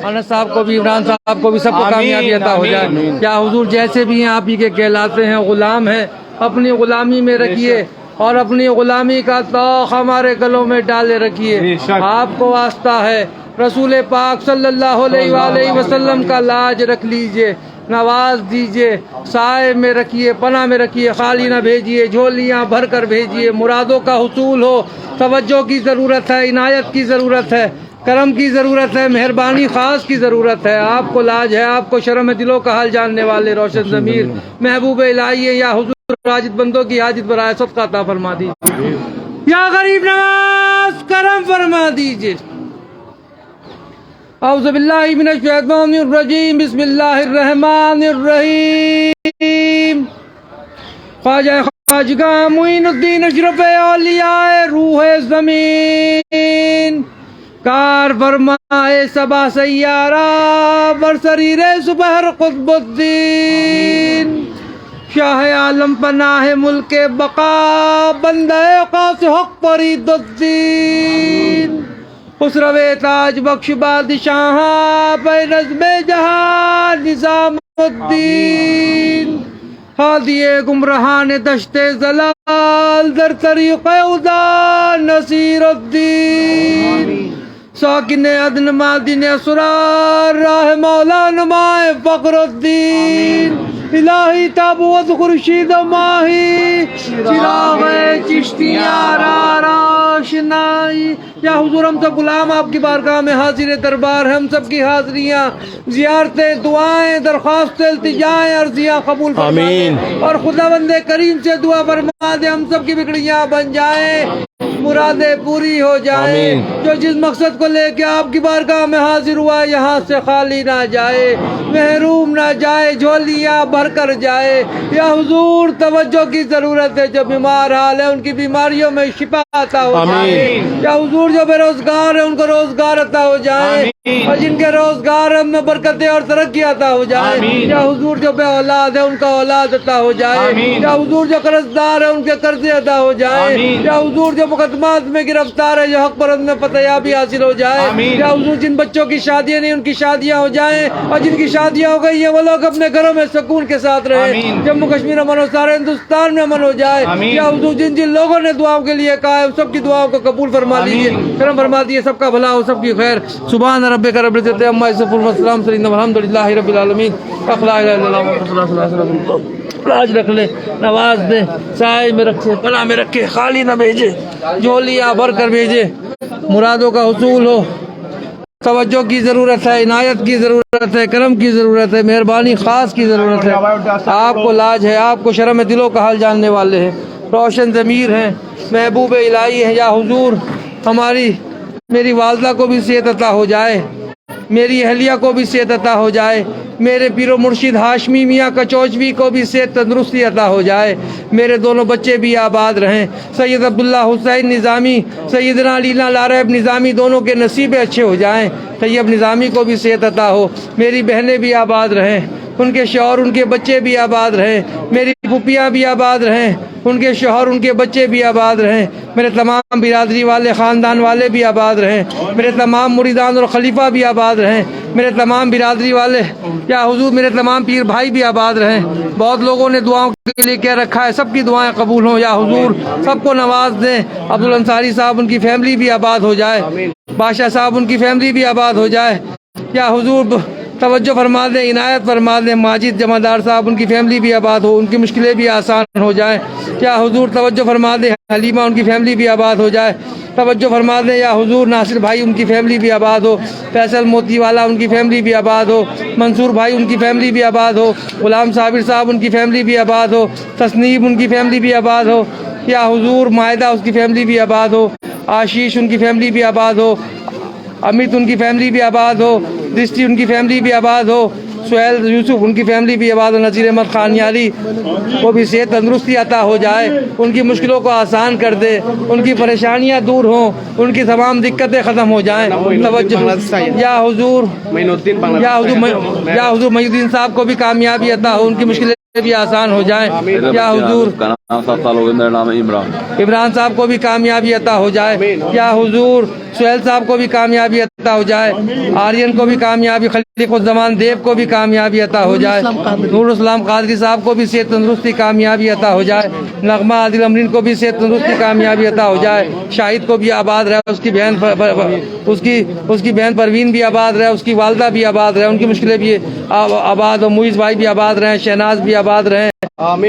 انس صاحب کو بھی، عمران صاحب کو بھی، سب کو کامیابی عطا ہو جائے۔ یا حضور جیسے بھی ہیں آپ ہی کے کہلاتے ہیں، غلام ہیں، اپنی غلامی میں رکھیے اور اپنی غلامی کا طوق ہمارے گلوں میں ڈالے رکھیے۔ آپ کو واسطہ ہے، رسول پاک صلی اللہ علیہ وآلہ وسلم کا لاج رکھ لیجئے، نواز دیجئے، سائے میں رکھیے، پناہ میں رکھیے، خالی نہ بھیجیے، جھولیاں بھر کر بھیجیے، مرادوں کا حصول ہو۔ توجہ کی ضرورت ہے، عنایت کی ضرورت ہے، کرم کی ضرورت ہے، مہربانی خاص کی ضرورت ہے۔ آپ کو لاج ہے، آپ کو شرم دلوں کا حال جاننے والے روشن ضمیر محبوب الہی ہے۔ یا حضور حاجت بندوں کی حاجت برائے صدقہ عطا فرما دیجیے، یا غریب نواز کرم فرما دیجیے۔ اعوذ باللہ من الشیطان الرجیم، بسم اللہ الرحمن الرحیم۔ خواجہ خواجگاہ معین الدین اشرف اولیاء روح زمین، کار فرمائے سبا سیارہ برسریر سپہر قطب الدین، شاہ عالم پناہ ملک بقا بندہ قاص حق فرید الدین، خسرو تاج بخش بادشاہ پہ نظم جہاں نظام الدین، ہادی گمراہان دشت زلال در طریق خدا نصیر الدین، ساکن عدن مادن اسرار راہ مولا نمائے فخر الدین، الہی تابوت خورشید ماہی چراغ چشتیاں را روشنائی۔ یا حضور ہم سب غلام آپ کی بارگاہ میں حاضر دربار ہیں، ہم سب کی حاضریاں، زیارتیں، دعائیں، درخواستیں، التجائیں، عرضیاں قبول فرما دے اور خداوند کریم سے دعا فرما دے ہم سب کی بگڑیاں بن جائیں، مرادیں پوری ہو جائیں۔ جو جس مقصد کو لے کے آپ کی بارگاہ میں حاضر ہوا ہے یہاں سے خالی نہ جائے، محروم نہ جائے، جھولیاں بھر کر جائے۔ یا حضور توجہ کی ضرورت ہے، جو بیمار حال ہے ان کی بیماریوں میں شفا عطا ہو جائے۔ یا حضور جو بے روزگار ہے ان کو روزگار عطا ہو جائے اور جن کے روزگار میں برکتیں اور ترقی عطا ہو جائے۔ یا حضور جو بے اولاد ہے ان کا اولاد عطا ہو جائے۔ یا حضور جو قرض دار ہے ان کے قرضے عطا ہو جائے۔ یا حضور جو مقدمات میں گرفتار ہے جو حق پرست میں فتحیابی حاصل ہو جائے۔ یا حضور جن بچوں کی شادیاں نہیں ان کی شادیاں ہو جائیں اور جن کی شادیاں ہو گئی ہیں وہ لوگ اپنے گھروں میں سکون کے ساتھ رہے، جموں کشمیر امن ہو، سارے ہندوستان میں امن ہو جائے۔ یا حضور جن جن لوگوں نے دعاؤں کے لیے کہا ہے سب کی دعاؤں کو قبول فرما لیجیے، کرم فرما دیجیے، سب کا بھلا ہو، سب کی خیر۔ سبحان ربک رب العزت عما یصفون والسلام الحمد للہ رب العالمین۔ لا الہ الا اللہ محمد رسول اللہ صلی اللہ علیہ وسلم۔ لاج رکھ لے، نواز دے، سائے میں رکھے، پناہ میں رکھے، خالی نہ بھیجے، جھولیاں بھر کر بھیجے، مرادوں کا حصول ہو۔ توجہ کی ضرورت ہے، عنایت کی ضرورت ہے، کرم کی ضرورت ہے، مہربانی خاص کی ضرورت ہے۔ آپ کو لاج ہے، آپ کو شرم دلوں کا حال جاننے والے ہیں، روشن ضمیر ہیں، محبوب الہی ہیں۔ یا حضور میری والدہ کو بھی صحت عطا ہو جائے، میری اہلیہ کو بھی صحت عطا ہو جائے، میرے پیر و مرشد ہاشمی میاں کچوچوی کو بھی صحت تندرستی عطا ہو جائے، میرے دونوں بچے بھی آباد رہیں، سید عبداللہ حسین نظامی، سیدنا علیلہ لارب نظامی دونوں کے نصیبیں اچھے ہو جائیں، طیب نظامی کو بھی صحت عطا ہو، میری بہنیں بھی آباد رہیں، ان کے شوہر ان کے بچے بھی آباد رہیں، میری پھوپھیاں بھی آباد رہیں، ان کے شوہر ان کے بچے بھی آباد رہیں، میرے تمام برادری والے خاندان والے بھی آباد رہیں، میرے تمام مریدان اور خلیفہ بھی آباد رہیں، میرے تمام برادری والے، یا حضور میرے تمام پیر بھائی بھی آباد رہیں۔ بہت لوگوں نے دعاؤں کے لیے کہہ رکھا ہے، سب کی دعائیں قبول ہوں۔ یا حضور سب کو نواز دیں، عبدالانصاری صاحب ان کی فیملی بھی آباد ہو جائے، بادشاہ صاحب ان کی فیملی بھی آباد ہو جائے۔ یا حضور توجہ فرما دیں، عنایت فرما دیں، ماجد جمعدار صاحب ان کی فیملی بھی آباد ہو، ان کی مشکلیں بھی آسان ہو جائیں۔ یا حضور توجہ فرما دیں، حلیمہ ان کی فیملی بھی آباد ہو جائے، توجہ فرما دیں۔ یا حضور ناصر بھائی ان کی فیملی بھی آباد ہو، فیصل موتی والا ان کی فیملی بھی آباد ہو، منصور بھائی ان کی فیملی بھی آباد ہو، غلام صابر صاحب ان کی فیملی بھی آباد ہو، تصنیب ان کی فیملی بھی آباد ہو۔ یا حضور مائدہ اس کی فیملی بھی آباد ہو، آشیش ان کی فیملی بھی آباد ہو، امیت ان کی فیملی بھی آباد ہو، دستی ان کی فیملی بھی آباد ہو، سہیل یوسف ان کی فیملی بھی آباد ہو، نذیر احمد خانیالی کو بھی صحت تندرستی عطا ہو جائے، ان کی مشکلوں کو آسان کر دے، ان کی پریشانیاں دور ہوں، ان کی تمام دقتیں ختم ہو جائیں۔ توجہ یا حضور محی الدین صاحب کو بھی کامیابی عطا ہو، ان کی مشکلیں بھی آسان ہو جائیں یا حضور کا نام 7 سال ہو گئے، میرا نام ہے عمران۔ عمران صاحب کو بھی کامیابی عطا ہو جائے یا حضور سہیل صاحب کو بھی کامیابی عطا ہو جائے، آرین کو بھی کامیابی، خلیق الزمان دیو کو بھی کامیابی عطا ہو جائے، نور اسلام قادری صاحب کو بھی صحت تندرستی کامیابی عطا ہو جائے، نغمہ عادل امرین کو بھی صحت تندرستی کامیابی عطا ہو جائے، شاہد کو بھی آباد رہے، اس کی بہن پروین بھی آباد رہے، اس کی والدہ بھی آباد رہے، ان کی مشکلیں بھی آباد ہو، معیز بھائی بھی آباد رہے، شہناز بھی آباد رہے،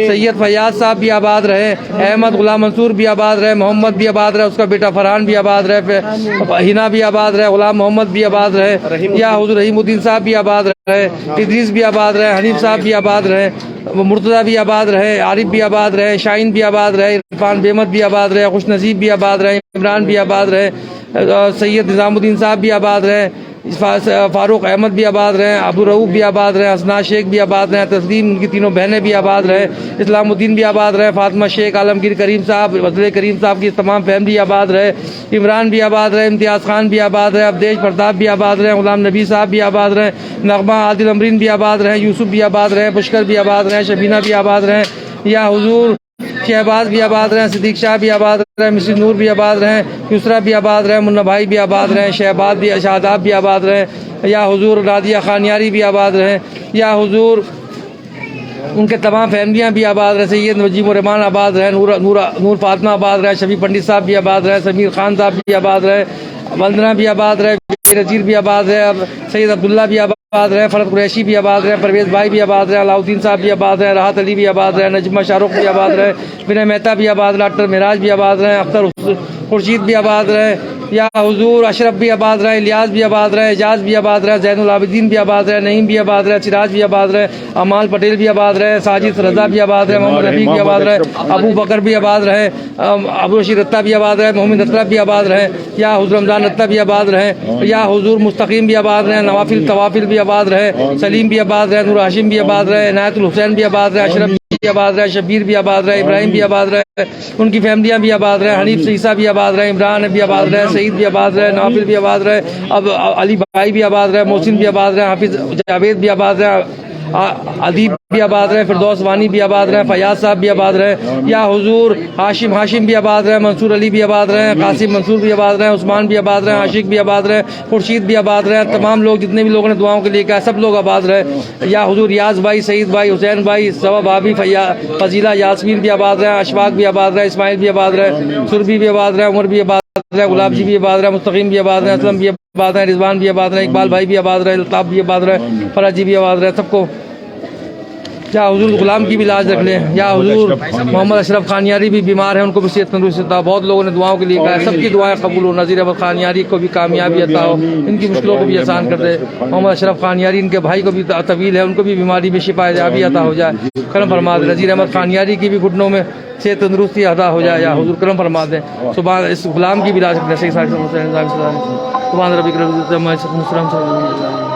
سید فیاض صاحب بھی آباد رہے، احمد غلام منصور بھی آباد رہے، محمد بھی آباد رہے، اس کا بیٹا فرحان بھی آباد رہے، ہینا بھی آباد رہے، غلام محمد بھی آباد رہے یا حضور رحیم الدین صاحب بھی آباد رہے، ادریس بھی آباد رہے، حنیف صاحب بھی آباد رہے، مرتضیٰ بھی آباد رہے، عارف بھی آباد رہے، شاہین بھی آباد رہے، عرفان بحمد بھی آباد رہے، خوش نصیب بھی آباد رہے، عمران بھی آباد رہے، سید نظام الدین صاحب بھی آباد رہے، فاروق احمد بھی آباد رہے، ابو رؤوف بھی آباد رہے، حسنا شیخ بھی آباد رہے، تسلیم ان کی تینوں بہنیں بھی آباد رہے، اسلام الدین بھی آباد رہے، فاطمہ شیخ، عالمگیر کریم صاحب، وزیر کریم صاحب کی تمام فیملی آباد رہے، عمران بھی آباد رہے، امتیاز خان بھی آباد رہے، ابدیش پرتاپ بھی آباد رہے، غلام نبی صاحب بھی آباد رہے، نغمہ عادل امرین بھی آباد رہے، یوسف بھی آباد رہے، پشکر بھی آباد رہے، شبینہ بھی آباد رہے یا حضور شہباز بھی آباد رہے، صدیق شاہ بھی آباد رہے، مسز نور بھی آباد رہے، یسرا بھی آباد رہے، منا بھائی بھی آباد رہے، شہباز بھی، شاداب بھی آباد رہے یا حضور رادیہ خانیاری بھی آباد رہے یا حضور ان کے تمام فیملیاں بھی آباد رہے، سید وجیب الرحمان آباد رہے، نور فاطمہ آباد رہے، شفیع پنڈت صاحب بھی آباد رہے، سمیر خان صاحب بھی آباد رہے، وندنا بھی آباد رہے، نذیر بھی آباد رہے، سید عبداللہ بھی آباد رہے، فرد قریشی بھی آباد رہے، پرویز بھائی بھی آباد رہے، علاؤ الدین صاحب بھی آباد رہے، راحت علی بھی آباد رہے، نجمہ شاہ رخ بھی آباد رہے، ونے مہتا بھی آباد رہے، ڈاکٹر معراج بھی آباد رہے، اختر خورشید بھی آباد رہے یا حضور اشرف بھی آباد رہے، الیاس بھی آباد رہے، اعجاز بھی آباد رہے، زین العابدین بھی آباد رہے، نعیم بھی آباد رہے، سراج بھی آباد رہے، امال پٹیل بھی آباد رہے، ساجد رضا بھی آباد رہے، محمد رفیق بھی آباد رہے، ابو بکر بھی آباد رہے، ابو رشید رتہ بھی آباد رہے، محمد اطرف بھی آباد رہے یا حضور رمضان رتہ بھی آباد رہے یا حضور مستقیم بھی آباد رہے، نوافل توافل بھی آباد رہے، سلیم بھی آباد رہے، نور ہاشم بھی آباد رہے، عنایت الحسین بھی آباد رہے، اشرف بھی آباد رہے، شبیر بھی آباد رہے، ابراہیم بھی آباد رہے، ان کی فیملیاں بھی آباد رہے، حنیف عیسیٰ بھی آباد رہے، عمران بھی آباد رہے، سعید بھی آباد رہے، نافل بھی آباد رہے، اب علی بھائی بھی آباد رہے، محسن بھی آباد رہے، حافظ جاوید بھی آباد رہے، ادیب بھی آباد رہے، فردوس وانی بھی آباد رہے، فیاض صاحب بھی آباد رہے یا حضور ہاشم بھی آباد رہے، منصور علی بھی آباد رہے، قاسم منصور بھی آباد رہے، عثمان بھی آباد رہے، عاشق بھی آباد رہے، خورشید بھی آباد رہے، تمام لوگ جتنے بھی لوگوں نے دعاؤں کے لیے کہا سب لوگ آباد رہے یا حضور ریاض بھائی، سعید بھائی، حسین بھائی، ثواب بھابی، فضیلہ یاسمین بھی آباد رہے، اشفاق بھی آباد رہے، اسماعیل بھی آباد رہے، سربی بھی آباد رہے، عمر بھی آباد رہے، گلاب جی بھی آباد رہے، مستقیم بھی آباد رہے، اسلم بھی آباد رہے، رضوان بھی آباد رہے، اقبال بھائی بھی آباد رہے، الطاف بھی آباد رہے، فرج جی بھی آباد رہے، سب کو یا حضور غلام کی بھی لاج رکھ لیں یا حضور محمد اشرف خانیاری بھی بیمار ہیں، ان کو بھی صحت تندرستی عطا ہو، بہت لوگوں نے دعاؤں کے لیے کہا ہے، سب کی دعائیں قبول ہو، نذیر احمد خانیاری کو بھی کامیابی عطا ہو، ان کی مشکلوں کو بھی آسان کر دے، محمد اشرف خانیاری ان کے بھائی کو بھی طویل ہے، ان کو بھی بیماری میں شفا یابی عطا ہو جائے، کرم فرما دے، نذیر احمد خانیاری کی بھی گھٹنوں میں صحت تندرستی عطا ہو جائے یا حضور کرم فرما دیں، سبحان اس غلام کی بھی لاج رکھ لیں، سبحان ربک رب العزت عما یصفون،